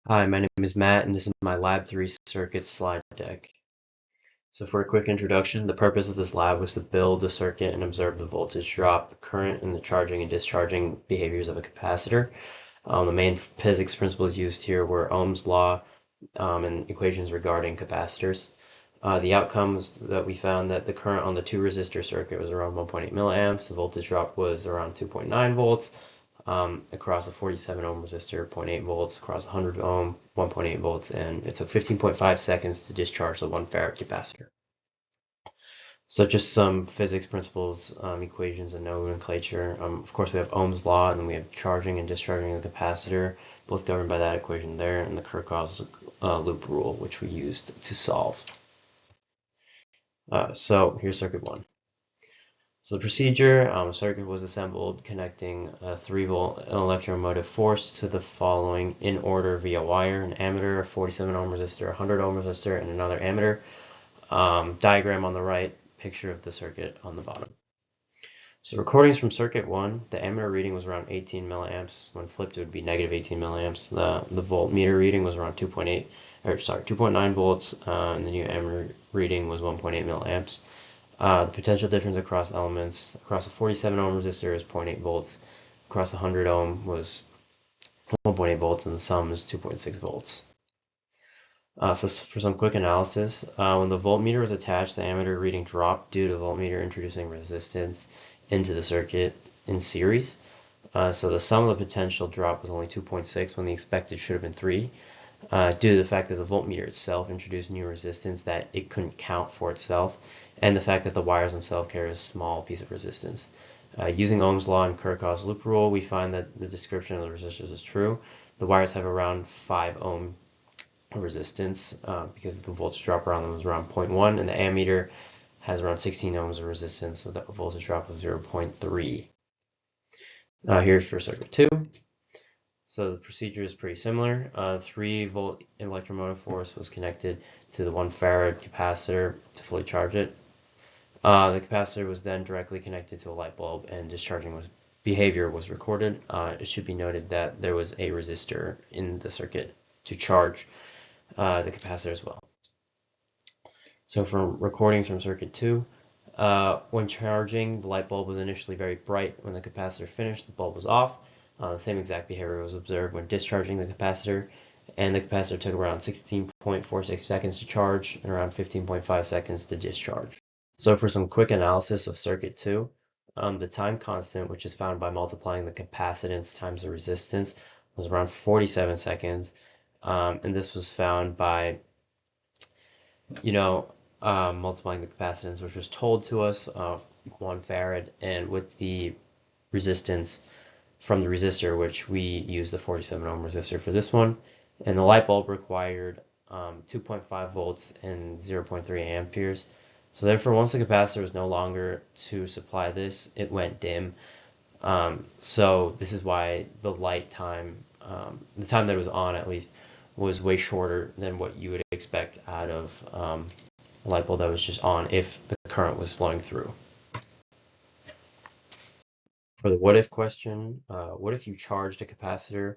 Hi, my name is Matt, and this is my Lab 3 circuit slide deck. So for a quick introduction, the purpose of this lab was to build the circuit and observe the voltage drop, current, and the charging and discharging behaviors of a capacitor. The main physics principles used here were Ohm's law and equations regarding capacitors. The outcomes that we found that the current on the 2 resistor circuit was around 1.8 milliamps, the voltage drop was around 2.9 volts, across the 47 ohm resistor, 0.8 volts, across the 100 ohm, 1.8 volts, and it took 15.5 seconds to discharge the 1 farad capacitor. So just some physics principles, equations, and nomenclature. Of course, we have Ohm's law, and then we have charging and discharging the capacitor, both governed by that equation there, and the Kirchhoff's loop rule, which we used to solve. So here's circuit 1. So the procedure, a circuit was assembled connecting a 3-volt electromotive force to the following in order via wire: an ammeter, a 47 ohm resistor, a 100 ohm resistor, and another ammeter. Diagram on the right, picture of the circuit on the bottom. So recordings from circuit 1, the ammeter reading was around 18 milliamps. When flipped, it would be negative 18 milliamps. The voltmeter reading was around 2.9 volts, and the new ammeter reading was 1.8 milliamps. The potential difference across elements, across the 47 ohm resistor is 0.8 volts, across the 100 ohm was 1.8 volts, and the sum is 2.6 volts. So for some quick analysis, when the voltmeter was attached, the ammeter reading dropped due to the voltmeter introducing resistance into the circuit in series. So the sum of the potential drop was only 2.6 when the expected should have been 3. Due to the fact that the voltmeter itself introduced new resistance that it couldn't count for itself, and the fact that the wires themselves carry a small piece of resistance. Using Ohm's law and Kirchhoff's loop rule, we find that the description of the resistors is true. The wires have around 5 ohm resistance because the voltage drop around them was around 0.1, and the ammeter has around 16 ohms of resistance with a voltage drop of 0.3. Here's for circuit 2. So the procedure is pretty similar. 3-volt electromotive force was connected to the 1 farad capacitor to fully charge it. The capacitor was then directly connected to a light bulb, and discharging behavior was recorded. It should be noted that there was a resistor in the circuit to charge the capacitor as well. So from recordings from circuit 2, when charging, the light bulb was initially very bright. When the capacitor finished, the bulb was off. The same exact behavior was observed when discharging the capacitor, and the capacitor took around 16.46 seconds to charge and around 15.5 seconds to discharge. So for some quick analysis of circuit 2, the time constant, which is found by multiplying the capacitance times the resistance, was around 47 seconds, and this was found by, multiplying the capacitance, which was told to us, 1 farad, and with the resistance from the resistor, which we use the 47 ohm resistor for this one, and the light bulb required 2.5 volts and 0.3 amperes. So therefore, once the capacitor was no longer to supply this, it went dim. So this is why the light time, the time that it was on at least, was way shorter than what you would expect out of a light bulb that was just on if the current was flowing through. For the what if question, what if you charged a capacitor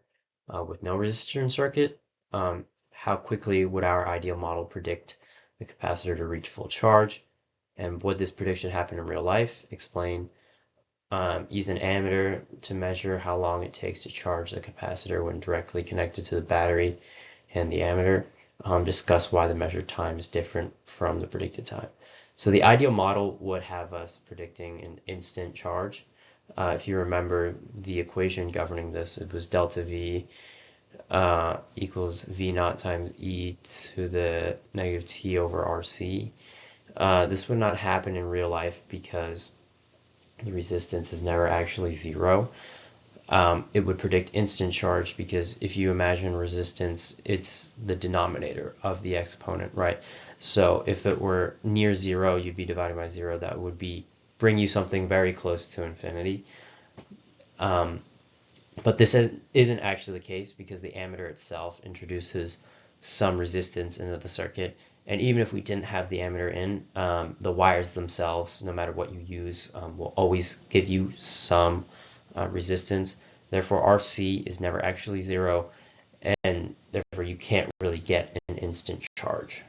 with no resistor in circuit? How quickly would our ideal model predict the capacitor to reach full charge? And would this prediction happen in real life? Explain. Use an ammeter to measure how long it takes to charge the capacitor when directly connected to the battery and the ammeter. Discuss why the measured time is different from the predicted time. So the ideal model would have us predicting an instant charge. If you remember the equation governing this, it was delta V equals V naught times E to the negative T over RC. This would not happen in real life because the resistance is never actually 0. It would predict instant charge because if you imagine resistance, it's the denominator of the exponent, right? So if it were near 0, you'd be dividing by 0. That would bring you something very close to infinity. But this isn't actually the case because the ammeter itself introduces some resistance into the circuit. And even if we didn't have the ammeter in, the wires themselves, no matter what you use, will always give you some resistance. Therefore, RC is never actually 0, and therefore you can't really get an instant charge.